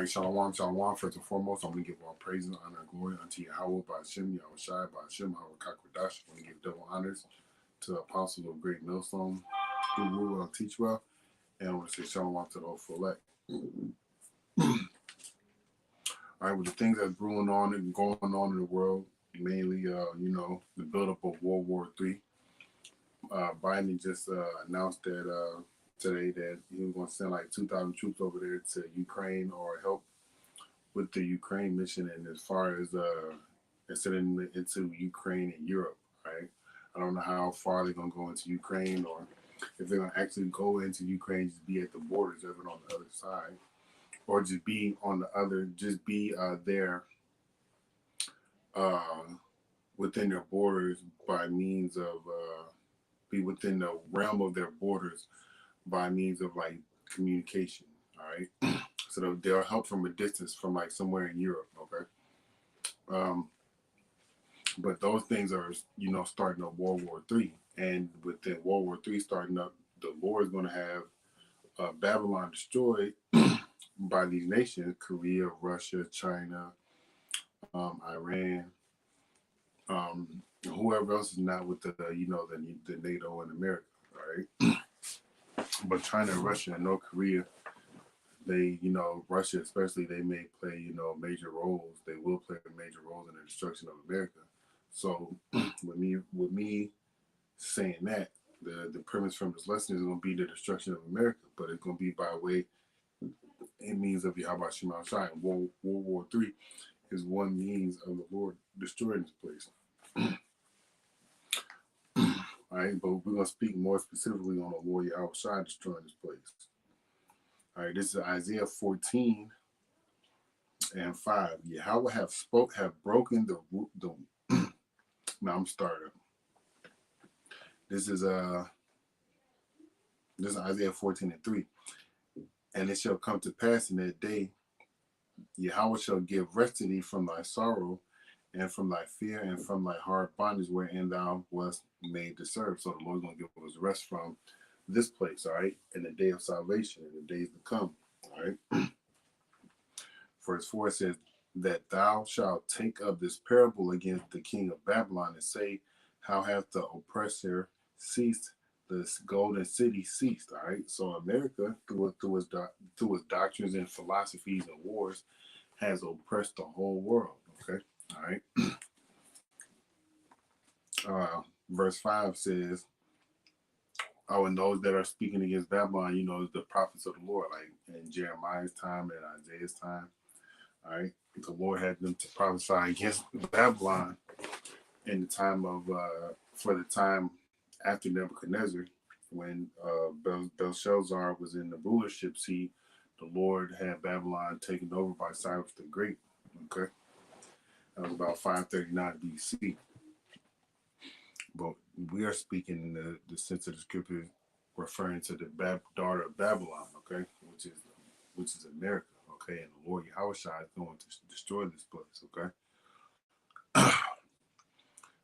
right, Shalom, Shalom. First and foremost, I'm going to give all praise and honor and glory unto Yahweh, by Hashem, Yahweh Shai, by Hashem, Yahweh Kakwadash. I'm going to give double honors to the apostle of Great Millstone, who rule well, teach well, and I want to say Shalom to the whole elect. All right, with the things that's brewing on and going on in the world, mainly, the buildup of World War III. Biden just announced that today that he was going to send like 2,000 troops over there to Ukraine or help with the Ukraine mission, and as far as sending into Ukraine and Europe, right? I don't know how far they're gonna go into Ukraine, or if they're gonna actually go into Ukraine, just be at the borders, even on the other side, or just be on the other, just be there within their borders by means of be within the realm of their borders by means of like communication. All right. So they'll help from a distance, from like somewhere in Europe, okay? But those things are, starting up World War III. And within World War III starting up, the Lord is going to have Babylon destroyed by these nations: Korea, Russia, China, Iran, whoever else is not with the NATO and America, right? But China, Russia, and North Korea, they, Russia especially, they may play, major roles. They will play major roles in the destruction of America. So with me saying that, the premise from this lesson is going to be the destruction of America, but it's going to be by way and means of Yahweh Shema Shai. World War III is one means of the Lord destroying this place. All right, but we're going to speak more specifically on the Lord Yahweh Shai destroying this place. All right, this is Isaiah 14 and 5. Yahweh have broken the now I'm starting. This is Isaiah 14 and 3. And it shall come to pass in that day, Yahweh shall give rest to thee from thy sorrow, and from thy fear, and from thy hard bondage wherein thou wast made to serve. So the Lord's going to give us rest from this place, all right, in the day of salvation, in the days to come, all right. Verse 4 says, that thou shalt take up this parable against the king of Babylon, and say, how hath the oppressor ceased, the golden city ceased, all right. So America, through its doctrines and philosophies and wars, has oppressed the whole world, okay, all right. Verse 5 says, oh, and those that are speaking against Babylon, the prophets of the Lord, like in Jeremiah's time and Isaiah's time. All right. The Lord had them to prophesy against Babylon in the time of, for the time after Nebuchadnezzar, when Belshazzar was in the rulership seat. The Lord had Babylon taken over by Cyrus the Great. Okay. That was about 539 BC. But we are speaking in the sense of the scripture referring to the daughter of Babylon, okay, which is America, okay, and the Lord Yahweh is going to destroy this place, okay.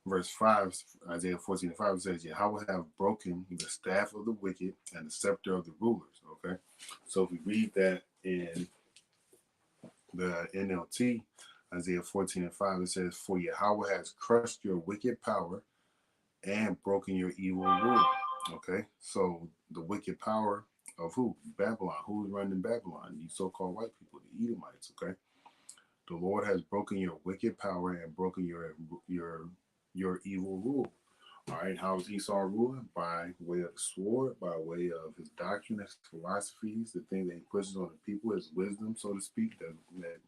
Verse 5, Isaiah 14 and 5 says, Yahweh have broken the staff of the wicked and the scepter of the rulers, okay. So if we read that in the NLT, Isaiah 14 and 5, it says, for Yahweh has crushed your wicked power and broken your evil rule. Okay, so the wicked power of who? Babylon. Who is running Babylon? These so-called white people, the Edomites. Okay, the Lord has broken your wicked power and broken your evil rule. All right, how is Esau ruling? By way of the sword, by way of his doctrine, his philosophies, the thing that he pushes on the people, his wisdom, so to speak, that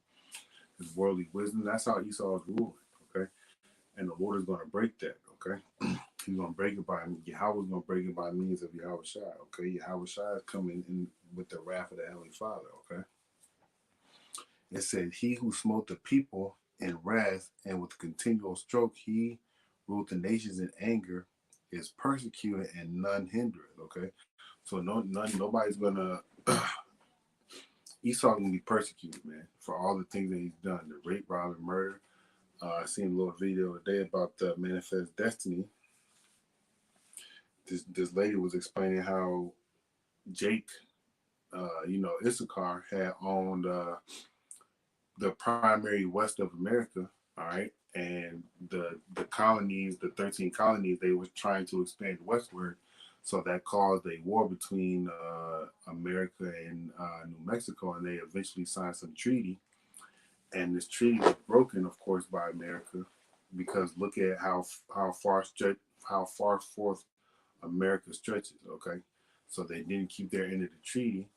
his worldly wisdom. That's how Esau is ruling. Okay, and the Lord is going to break that. Okay. He's going to break it by, Yahweh's going to break it by means of Yahweh Shai, okay? Yahweh Shai is coming in with the wrath of the Heavenly Father, okay? It said, he who smote the people in wrath and with continual stroke, he ruled the nations in anger, is persecuted and none hindered, okay? So nobody's going to, Esau's going to be persecuted, man, for all the things that he's done, the rape, robbery, murder. I seen a little video today about the Manifest Destiny. This lady was explaining how Jake, Issachar had owned the primary west of America, all right, and the colonies, the 13 colonies, they were trying to expand westward, so that caused a war between America and New Mexico, and they eventually signed some treaty, and this treaty was broken, of course, by America, because look at how far forth America stretches. Okay, so they didn't keep their end of the treaty,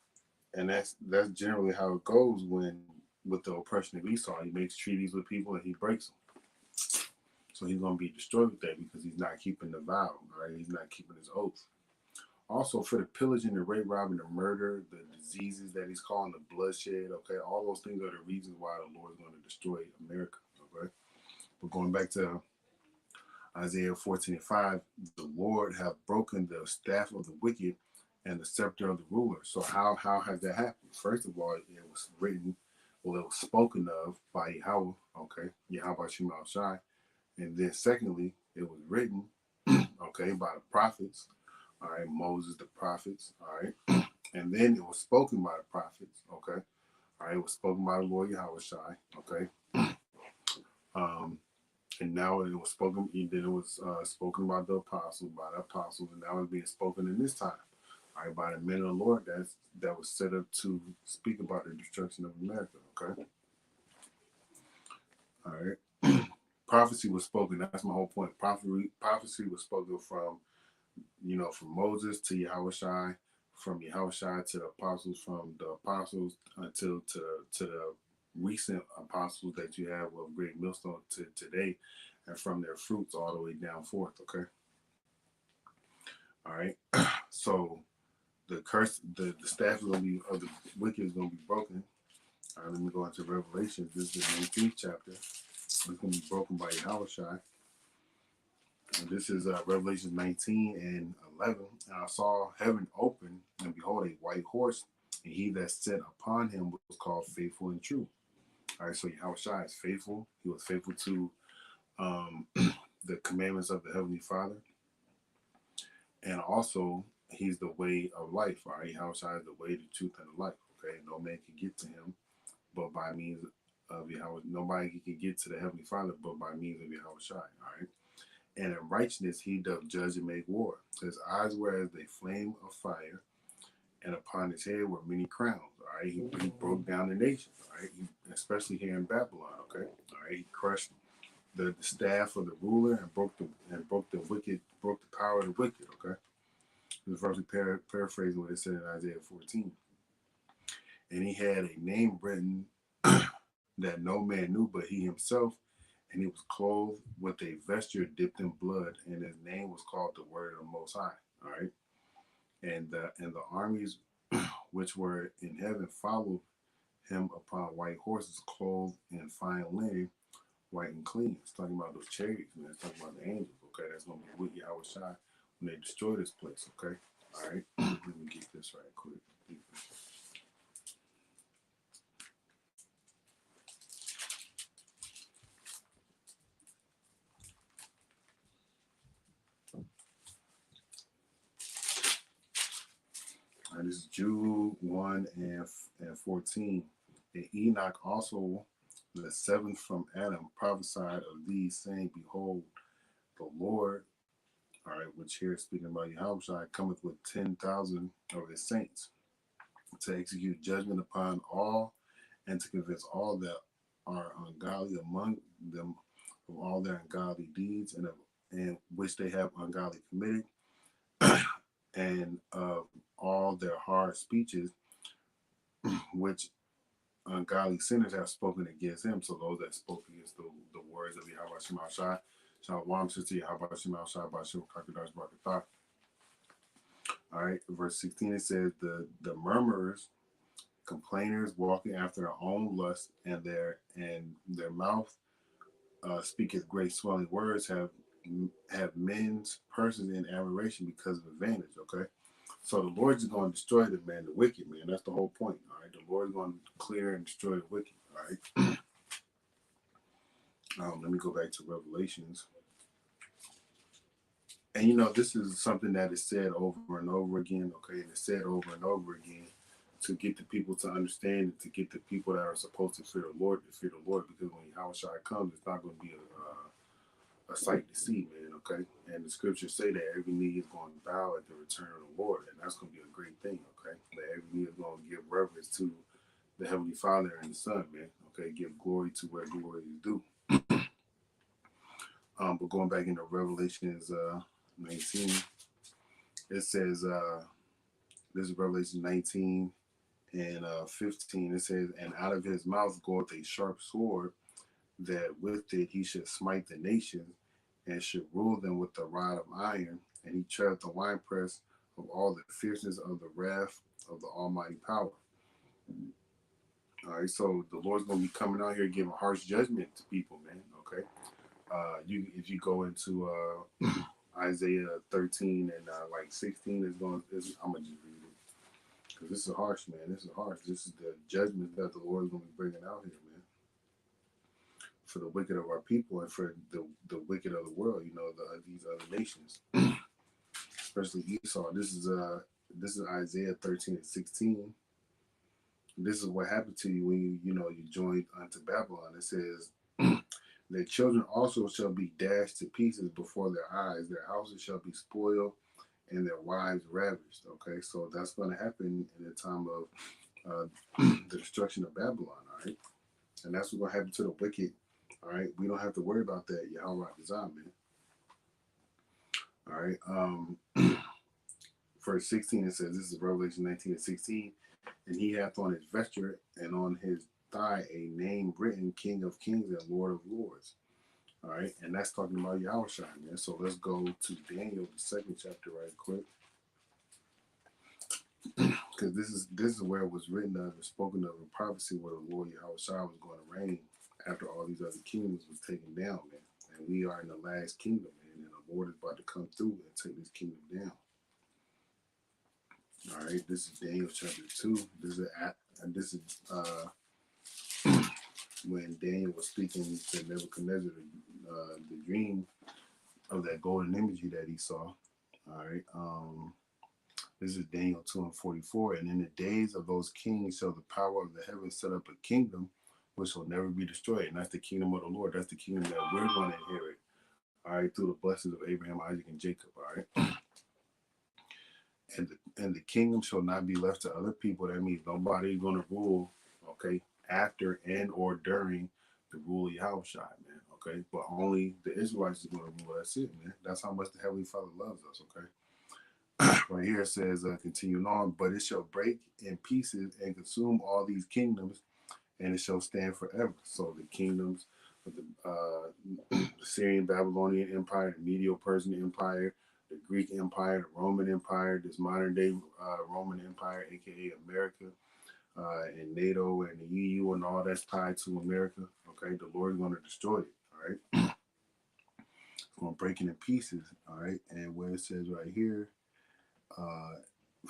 and that's generally how it goes when with the oppression of Esau. He makes treaties with people and he breaks them. So he's going to be destroyed with that because he's not keeping the vow, right? He's not keeping his oath. Also, for the pillaging, the rape, robbing, the murder, the diseases that he's calling the bloodshed, okay, all those things are the reasons why the Lord is going to destroy America, okay? But going back to Isaiah 14:5, the Lord hath broken the staff of the wicked and the scepter of the ruler. So how has that happened? First of all, it was written, well, it was spoken of by Yahweh, okay, Yahweh Shemal Shai. And then secondly, it was written, okay, by the prophets, all right, Moses, the prophets, all right. And then it was spoken by the prophets, okay. All right, it was spoken by the Lord Yahweh Shai, okay. Um, and now it was spoken, then it was spoken by the apostles, and now it's being spoken in this time, all right, by the men of the Lord that was set up to speak about the destruction of America, okay. All right. Prophecy was spoken. That's my whole point. Prophecy was spoken from, from Moses to Yahushua, from Yahushua to the apostles, from the apostles until to the recent apostles that you have of Great Millstone to today, and from their fruits all the way down forth. Okay. All right. So the curse, the staff is gonna be of the wicked is gonna be broken. All right. Let me go into Revelation. This is the 19th chapter. It's gonna be broken by Yahushua. And this is Revelation 19 and 11. And I saw heaven open, and behold, a white horse, and he that sat upon him was called Faithful and True. All right, so Yahushua is faithful. He was faithful to the commandments of the Heavenly Father. And also, he's the way of life. All right, Yahushua is the way, the truth, and the life. Okay, no man can get to him but by means of Yahweh. Nobody can get to the Heavenly Father but by means of Yahushua. All right. And in righteousness he doth judge and make war. His eyes were as a flame of fire, and upon his head were many crowns. All right, he broke down the nations. All right, especially here in Babylon. Okay, all right, he crushed the staff of the ruler and broke the wicked, broke the power of the wicked. Okay, this verse paraphrasing what it said in Isaiah 14. And he had a name written that no man knew but he himself, and he was clothed with a vesture dipped in blood, and his name was called the Word of the Most High. All right, and the armies which were in heaven followed him upon white horses, clothed in fine linen, white and clean. It's talking about those chariots, man. It's talking about the angels. Okay, that's gonna be with Yahweh Shai when they destroy this place. Okay, all right. Let me get this right quick. And this is Jude 1 and 14. And Enoch also, the seventh from Adam, prophesied of these, saying, Behold, the Lord, all right, which here is speaking about Yahweh, cometh with 10,000 of his saints to execute judgment upon all and to convince all that are ungodly among them of all their ungodly deeds and which they have ungodly committed, and of all their hard speeches which ungodly sinners have spoken against him. So those that spoke against the words of Yahweh Shema Shai, Shalom Shati Yahweh Shema Shai Bashim Kakadash Barakatah. All right, verse 16 it says the murmurers, complainers, walking after their own lust, and their mouth speaketh great swelling words, have men's persons in admiration because of advantage. Okay, so the Lord's going to destroy the wicked man. That's the whole point. All right, the Lord's going to clear and destroy the wicked. All right. Let me go back to Revelations. And this is something that is said over and over again. Okay, and it's said over and over again to get the people to understand and to get the people that are supposed to fear the Lord to fear the Lord, because when Yahushua comes, it's not going to be a sight to see, man. Okay, and the scriptures say that every knee is going to bow at the return of the Lord, and that's going to be a great thing. Okay, that every knee is going to give reverence to the Heavenly Father and the Son, man. Okay, give glory to where glory is due. But going back into Revelations 19, it says, this is Revelation 19 and 15. It says, and out of his mouth goeth a sharp sword, that with it he should smite the nations, and should rule them with the rod of iron, and he treadeth the winepress of all the fierceness of the wrath of the Almighty power. All right, so the Lord's going to be coming out here giving harsh judgment to people, man. Okay, if you go into Isaiah 13 and like 16 I'm gonna just read it, because this is harsh, man. This is harsh. This is the judgment that the Lord is going to be bringing out here, man, for the wicked of our people and for the wicked of the world. You know, these other nations, especially Esau. This is Isaiah 13 and 16. This is what happened to you when you joined unto Babylon. It says, their children also shall be dashed to pieces before their eyes. Their houses shall be spoiled and their wives ravished. Okay, so that's going to happen in the time of the destruction of Babylon. All right, and that's what's going to happen to the wicked. All right, we don't have to worry about that. Yahweh design, man. All right, verse 16, it says, this is Revelation 19 and 16, and he hath on his vesture and on his thigh a name written, King of Kings and Lord of Lords. All right, and that's talking about Yahushua, man. So let's go to Daniel, the second chapter, right quick, because this is where it was written of and spoken of in prophecy, where the Lord Yahushua was going to reign after all these other kingdoms was taken down, man. And we are in the last kingdom, man, and the Lord is about to come through and take this kingdom down. All right, this is Daniel chapter 2. This is when Daniel was speaking to Nebuchadnezzar, the dream of that golden imagery that he saw. All right, this is Daniel 2 and 44. And in the days of those kings shall the power of the heavens set up a kingdom which will never be destroyed. And that's the kingdom of the Lord. That's the kingdom that we're going to inherit. All right, through the blessings of Abraham, Isaac, and Jacob. All right. And the kingdom shall not be left to other people. That means nobody's going to rule, okay, after and or during the rule of Yahushua, man, okay? But only the Israelites is going to rule. That's it, man. That's how much the Heavenly Father loves us, okay? Right here it says, continuing on, but it shall break in pieces and consume all these kingdoms, and it shall stand forever. So the kingdoms of the Syrian Babylonian Empire, the Medo-Persian Empire, the Greek Empire, the Roman Empire, this modern day Roman Empire, aka America, and NATO and the EU and all that's tied to America. Okay, the Lord is going to destroy it. All right, it's going to break it in pieces. All right, and where it says right here,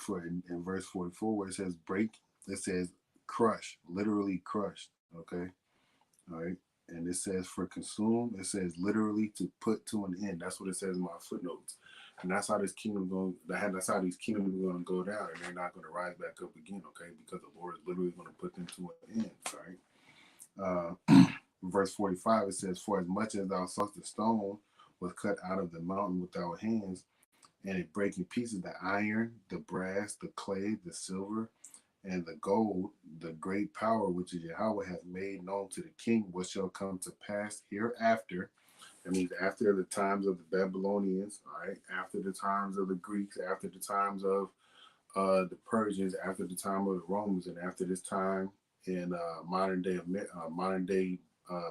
in verse 44, where it says break, it says crush, literally crushed. Okay, all right. And it says for consume, it says literally to put to an end. That's what it says in my footnotes. And that's how this kingdom going. That's how these kingdoms are going to go down, and they're not going to rise back up again. Okay, because the Lord is literally going to put them to an end. All right. Verse 45, it says, "For as much as thou sawest the stone was cut out of the mountain with thy hands, and it break in pieces the iron, the brass, the clay, the silver, and the gold, the great power which is Yahweh hath made known to the king, what shall come to pass hereafter." That means after the times of the Babylonians, all right, after the times of the Greeks, after the times of the Persians, after the time of the Romans, and after this time in modern day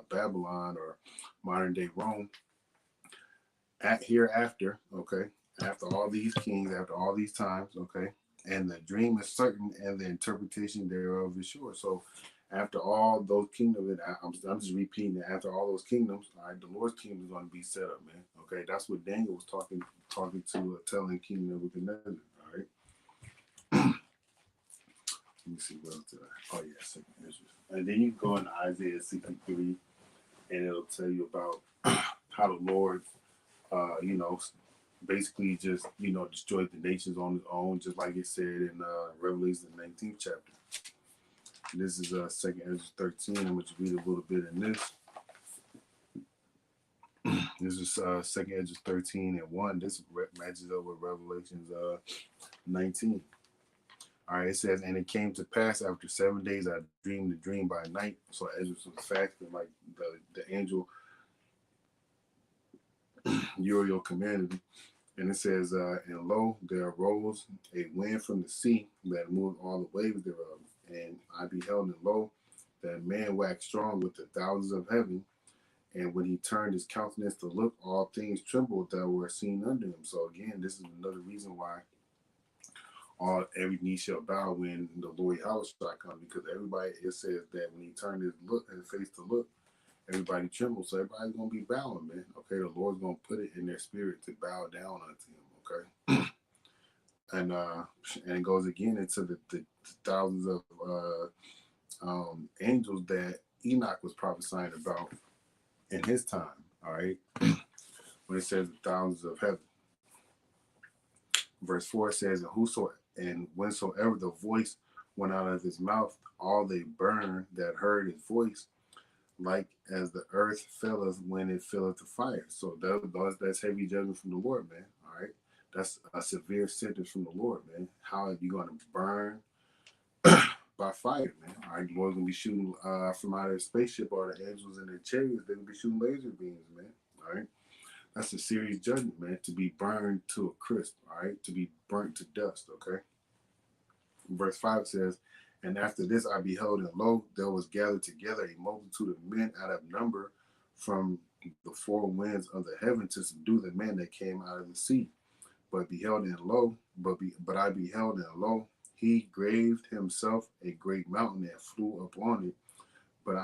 Babylon or modern day Rome. Hereafter, okay, after all these kings, after all these times, okay, and the dream is certain and the interpretation thereof is sure. So after all those kingdoms, I'm just repeating that after all those kingdoms, all right, the Lord's kingdom is going to be set up, man. Okay, that's what Daniel was talking to, telling King Nebuchadnezzar. All right. Let me see what else did I. Oh yeah, second Ezra. And then you go into Isaiah 63, and it'll tell you about how the Lord, basically just, destroyed the nations on his own, just like it said in Revelation 19th chapter. This is 2nd Ezra 13. I'm going to read a little bit in this. This is 2nd Ezra 13 and 1. This matches up with Revelations 19. All right, it says, and it came to pass after 7 days I dreamed the dream by night. So Ezra was fasting like the angel Uriel commanded him. And it says, and lo, there arose a wind from the sea that moved all the waves thereof. And I beheld, and lo, that man waxed strong with the thousands of heaven. And when he turned his countenance to look, all things trembled that were seen under him. So again, this is another reason why every knee shall bow when the Lord Yahushua comes, because everybody, it says that when he turned his face to look, everybody trembles. So everybody's gonna be bowing, man. Okay, the Lord's gonna put it in their spirit to bow down unto him. Okay, and it goes again into the thousands of angels that Enoch was prophesying about in his time. All right, when it says the thousands of heaven. Verse 4 says, and whensoever the voice went out of his mouth, all they burned that heard his voice, like as the earth filleth when it filleth the fire. So that's heavy judgment from the Lord, man. All right, that's a severe sentence from the Lord, man. How are you going to burn by fire, man? All right, the Lord's gonna be shooting from out of his spaceship, or the angels in their chariots, they're gonna be shooting laser beams, man. All right. That's a serious judgment, man, to be burned to a crisp, all right? To be burnt to dust, okay? Verse 5 says, and after this I beheld, and lo, there was gathered together a multitude of men out of number from the four winds of the heaven to subdue the men that came out of the sea. But beheld, and lo, but I beheld, and lo, he graved himself a great mountain and flew upon it. But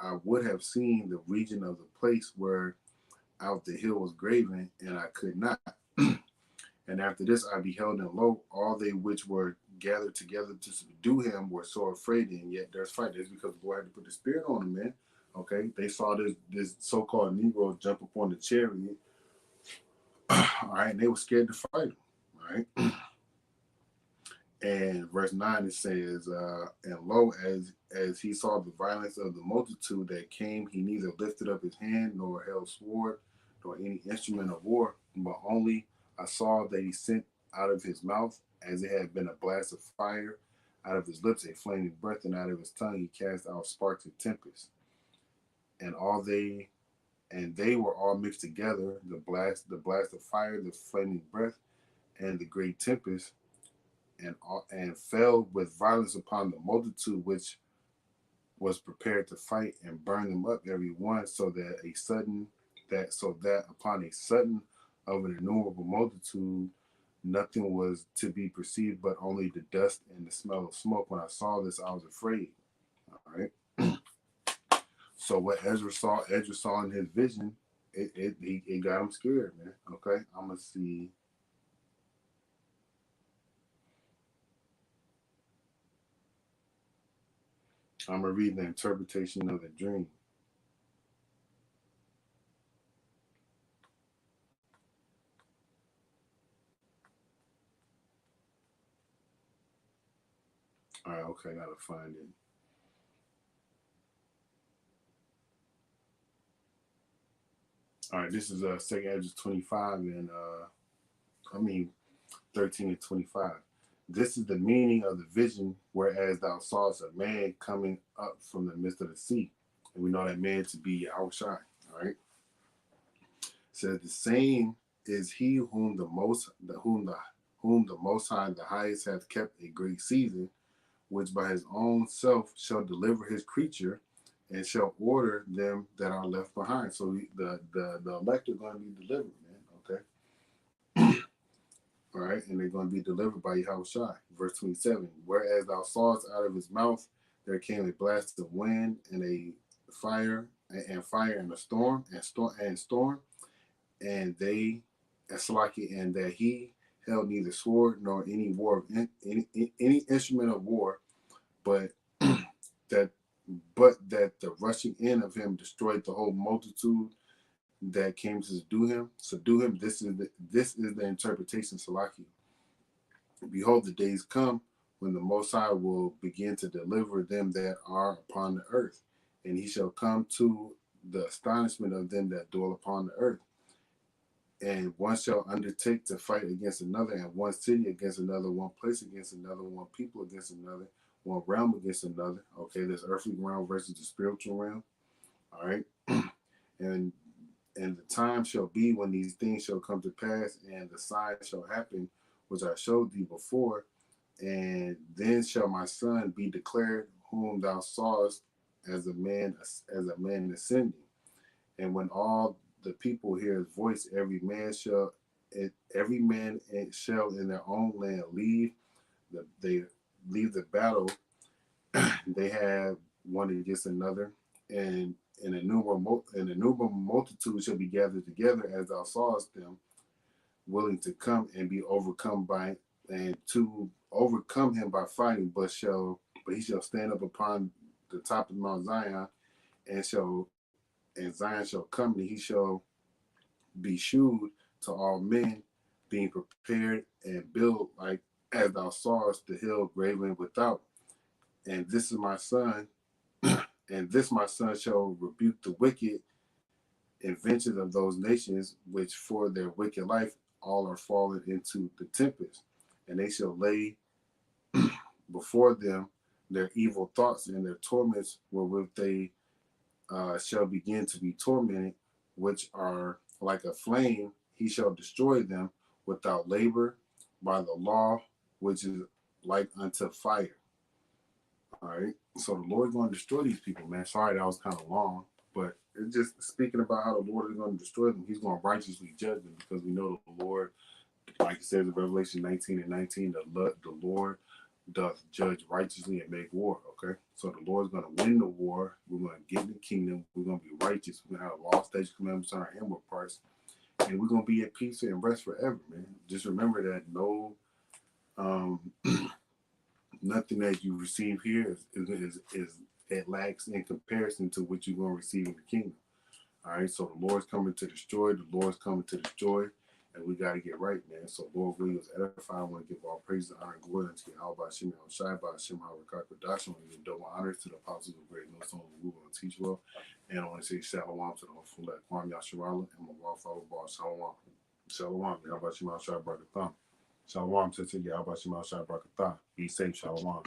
I would have seen the region of the place where out the hill was graven, and I could not. And after this I beheld, and lo, all they which were gathered together to subdue him were so afraid, and yet there's fight. That's because the Lord had to put the spirit on them, man. Okay, they saw this so-called Negro jump upon the chariot. All right, and they were scared to fight him. All right. And verse 9 it says, and lo, as he saw the violence of the multitude that came, he neither lifted up his hand nor held sword nor any instrument of war, but only I saw that he sent out of his mouth, as it had been a blast of fire, out of his lips a flaming breath, and out of his tongue he cast out sparks of tempest. And they were all mixed together, the blast of fire, the flaming breath, and the great tempest, and fell with violence upon the multitude which was prepared to fight, and burned them up every one, so that upon a sudden of an innumerable multitude nothing was to be perceived but only the dust and the smell of smoke. When I saw this, I was afraid. All right. So what Ezra saw in his vision, it got him scared, man. Okay, I'm gonna see. I'm gonna read the interpretation of the dream. All right, okay, gotta find it. All right, this is 2nd Ezra 25 and 13 and 25. This is the meaning of the vision, whereas thou sawest a man coming up from the midst of the sea. And we know that man to be Yahushua. All right. It says the same is he whom the most high, the highest, hath kept a great season, which by his own self shall deliver his creature, and shall order them that are left behind. So the elect are going to be delivered, man. Okay. All right, and they're going to be delivered by Yahushua. Verse 27. Whereas thou sawest out of his mouth there came a blast of wind and a fire and a storm and they and that he held neither sword nor any any instrument of war, but that the rushing in of him destroyed the whole multitude, that came to subdue him. This is the interpretation, Salaki. Behold, the days come when the Most High will begin to deliver them that are upon the earth, and he shall come to the astonishment of them that dwell upon the earth. And one shall undertake to fight against another, and one city against another, one place against another, one people against another, one realm against another. Okay, this earthly realm versus the spiritual realm. All right. and and the time shall be when these things shall come to pass, and the sign shall happen, which I showed thee before. And then shall my son be declared, whom thou sawest as a man ascending. And when all the people hear his voice, every man shall in their own land they leave the battle they have one against another, and an innumerable multitude shall be gathered together, as thou sawest them, willing to come and be overcome by, and to overcome him by fighting, but he shall stand up upon the top of Mount Zion, and Zion shall come, and he shall be shewed to all men, being prepared and built like as thou sawest the hill graven without. And this is my son, and this my son shall rebuke the wicked inventions of those nations, which for their wicked life all are fallen into the tempest. And they shall lay before them their evil thoughts and their torments, wherewith they shall begin to be tormented, which are like a flame. He shall destroy them without labor by the law, which is like unto fire. All right. So the Lord's going to destroy these people, man. Sorry that was kind of long, but it's just speaking about how the Lord is going to destroy them. He's going to righteously judge them, because we know the Lord, like it says in Revelation 19 and 19, the Lord doth judge righteously and make war. Okay. So the Lord's going to win the war. We're going to get in the kingdom. We're going to be righteous. We're going to have law, statutes, commandments on our inward parts. And we're going to be at peace and rest forever, man. Just remember that um, nothing that you receive here is it lacks in comparison to what you're going to receive in the kingdom. All right, so the Lord's coming to destroy. The Lord's coming to destroy, and we got to get right, man. So Lord Williams edify. I want to give all praise, honor, and glory unto you. How about Shem Shai, by Shem Harakakadash? I want to give double honors to the apostles of great no stone who will teach well. And I want to say shalom to the whole that Kwam Yasharala and my wife, our boss, shalom. Shalom. How about Shem Shai, Barakatah? Shalom to you. How about Shem Shai, Barakatah? Be safe, shalom.